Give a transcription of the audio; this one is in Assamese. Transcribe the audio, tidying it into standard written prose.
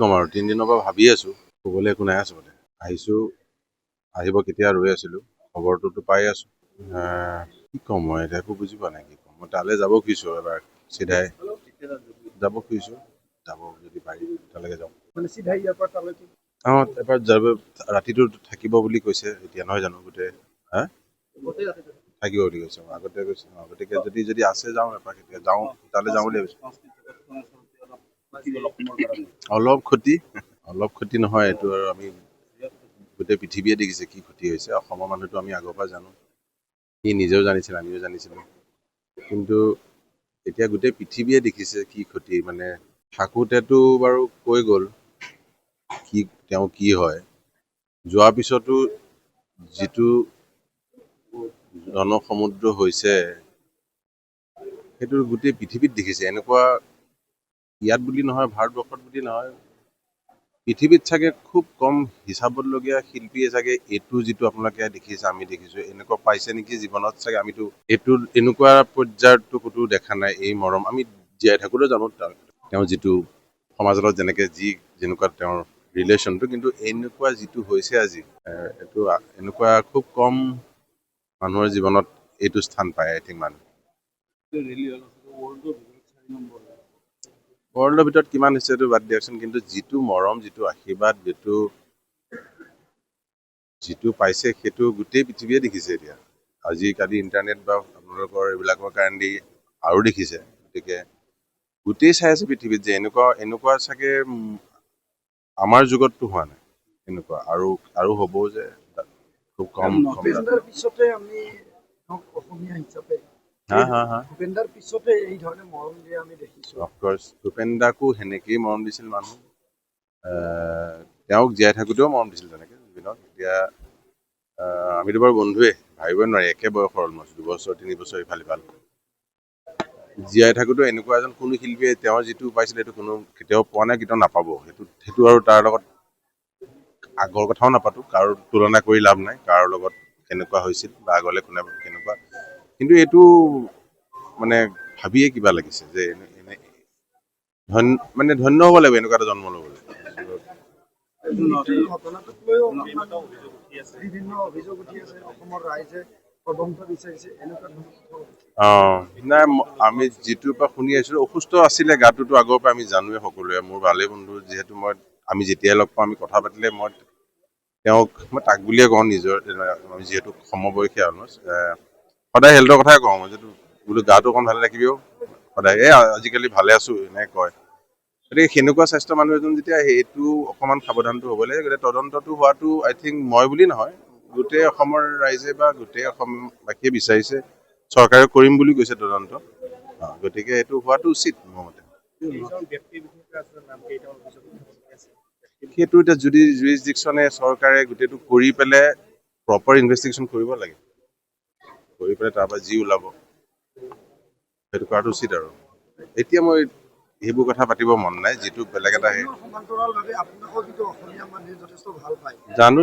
কম আৰু 3 দিনৰ পৰা ভাবি আছো ক'বলৈ একো নাই আচলতে আহিছো আহিব কেতিয়া ৰৈ আছিলো খবৰটোতো পাই আছো কি ক'ম মই এতিয়া একো বুজি পোৱা নাই কি ক'ম মই তালৈ যাব খুজিছো এবাৰ চিধাই যাব খুজিছো যাব যদি পাৰি তালৈকে যাওঁ মানে চিধাই ইয়াৰ পৰা তালৈকে এবাৰ যাব ৰাতিটো থাকিব বুলি কৈছে এতিয়া নহয় জানো গোটেই থাকিব বুলি কৈছে আগতে কৈছে গতিকে যদি আছে যাওঁ এপাক এতিয়া যাওঁ তালৈ যাওঁ বুলি ভাবিছো অলপ ক্ষতি নহয় এইটো আৰু আমি গোটেই পৃথিৱীয়ে দেখিছে কি ক্ষতি হৈছে অসমৰ মানুহটো আমি আগৰ পৰা জানো সি নিজেও জানিছিল আমিও জানিছিলো কিন্তু এতিয়া গোটেই পৃথিৱীয়ে দেখিছে কি ক্ষতি মানে থাকোঁতেতো বাৰু কৈ গ'ল কি তেওঁ কি হয় যোৱাৰ পিছতো যিটো জনসমুদ্ৰ হৈছে সেইটো গোটেই পৃথিৱীত দেখিছে এনেকুৱা ইয়াত বুলি নহয় ভাৰতবৰ্ষত বুলি নহয় পৃথিৱীত চাগে খুব কম হিচাপতলগীয়া শিল্পীয়ে চাগে এইটো যিটো আপোনালোকে দেখিছে আমি দেখিছো এনেকুৱা পাইছে নেকি জীৱনত চাগে আমিতো এইটো এনেকুৱা পৰ্যায়তো ক'তো দেখা নাই এই মৰম আমি জীয়াই থাকোঁতেও জানো তেওঁ যিটো সমাজত যেনেকে যেনেকুৱা তেওঁৰ ৰিলেশ্যনটো কিন্তু এনেকুৱা যিটো হৈছে আজি এইটো এনেকুৱা খুব কম মানুহৰ জীৱনত এইটো স্থান পায় আই থিংক মানুহ ৱৰ্ল্ডৰ ভিতৰত কিমান হৈছে এইটো বাদ দিয়কচোন কিন্তু যিটো মৰম যিটো আশীৰ্বাদ যিটো পাইছে সেইটো গোটেই পৃথিৱীয়ে দেখিছে এতিয়া আজিকালি ইণ্টাৰনেট বা আপোনালোকৰ এইবিলাকৰ কাৰণে আৰু দেখিছে গতিকে গোটেই চাই আছে পৃথিৱীত যে এনেকুৱা চাগে আমাৰ যুগততো হোৱা নাই এনেকুৱা আৰু হ'ব যে খুব কম ভূপেন্দাৰ পিছতে আমি অসমীয়া হিচাপে ভূপেন্দাৰ পিছতে এই ধৰণে মৰম দিয়া আমি দেখিছো অফক'ৰ্চ ভূপেন্দাকো সেনেকেই মৰম দিছিল মানুহ তেওঁক জীয়াই থাকোঁতেও মৰম দিছিল তেনেকে জুবিনক এতিয়া আমিতো বাৰু বন্ধুৱে ভাবিবই নোৱাৰি একে বয়সৰ অলমষ্ট 2 বছৰ 3 বছৰ ইফাল জীয়াই থাকোঁতেও এনেকুৱা এজন কোনো শিল্পীয়ে তেওঁৰ যিটো পাইছিলে সেইটো কোনো কেতিয়াও পোৱা নাই কেতিয়াও নাপাব সেইটো আৰু তাৰ লগত আগৰ কথাও নাপাতো কাৰো তুলনা কৰি লাভ নাই কাৰো লগত কেনেকুৱা হৈছিল বা আগলৈ কোনে কেনেকুৱা কিন্তু এইটো মানে ভাবিয়ে কিবা লাগিছে যে মানে ধন্য হ'ব লাগিব এনেকুৱা এটা জন্ম ল'বলৈ ঘটনাটোক লৈও বিভিন্ন অভিযোগ উঠি আছে অসমৰ ৰাইজে তদন্ত বিচাৰিছে এনেকুৱা নাই আমি যিটোৰ পৰা শুনি আহিছিলো অসুস্থ আছিলে গাটোতো আগৰ পৰা আমি জানোৱে সকলোৱে মোৰ ভালেই বন্ধু যিহেতু আমি যেতিয়াই লগ পাওঁ আমি কথা পাতিলে মই তাক বুলিয়ে কওঁ নিজৰ আমি যিহেতু সমবয়সীয়া সদায় হেল্থৰ কথাই কওঁ মই যিটো বোলো গাটো অকণ ভালে ৰাখিবিও সদায় আজিকালি ভালে আছো এনেকে কয় গতিকে সেনেকুৱা স্বাস্থ্য মানুহ এজন যেতিয়া সেইটো অকণমান সাৱধানটো হ'ব লাগে গতিকে তদন্তটো হোৱাটো আই থিংক মই বুলি নহয় গোটেই অসমৰ ৰাইজে বা গোটেই অসমবাসীয়ে বিচাৰিছে চৰকাৰে কৰিম বুলি কৈছে তদন্ত গতিকে এইটো হোৱাটো উচিত মোৰ মতে সেইটো এতিয়া যদি জুৰিছডিকশ্যনে চৰকাৰে গোটেইটো কৰি পেলাই প্ৰপাৰ ইনভেষ্টিগেশ্যন কৰিব লাগে কৰি পেলাই তাৰ পৰা যি ওলাব সেইটো কৰাটো উচিত আৰু এতিয়া মই সেইবোৰ কথা পাতিব মন নাই যিটো বেলেগ এটা সমান্তৰালভাৱে আপোনালোকৰ কিন্তু অসমীয়া মানুহে যথেষ্ট ভাল পায় জানো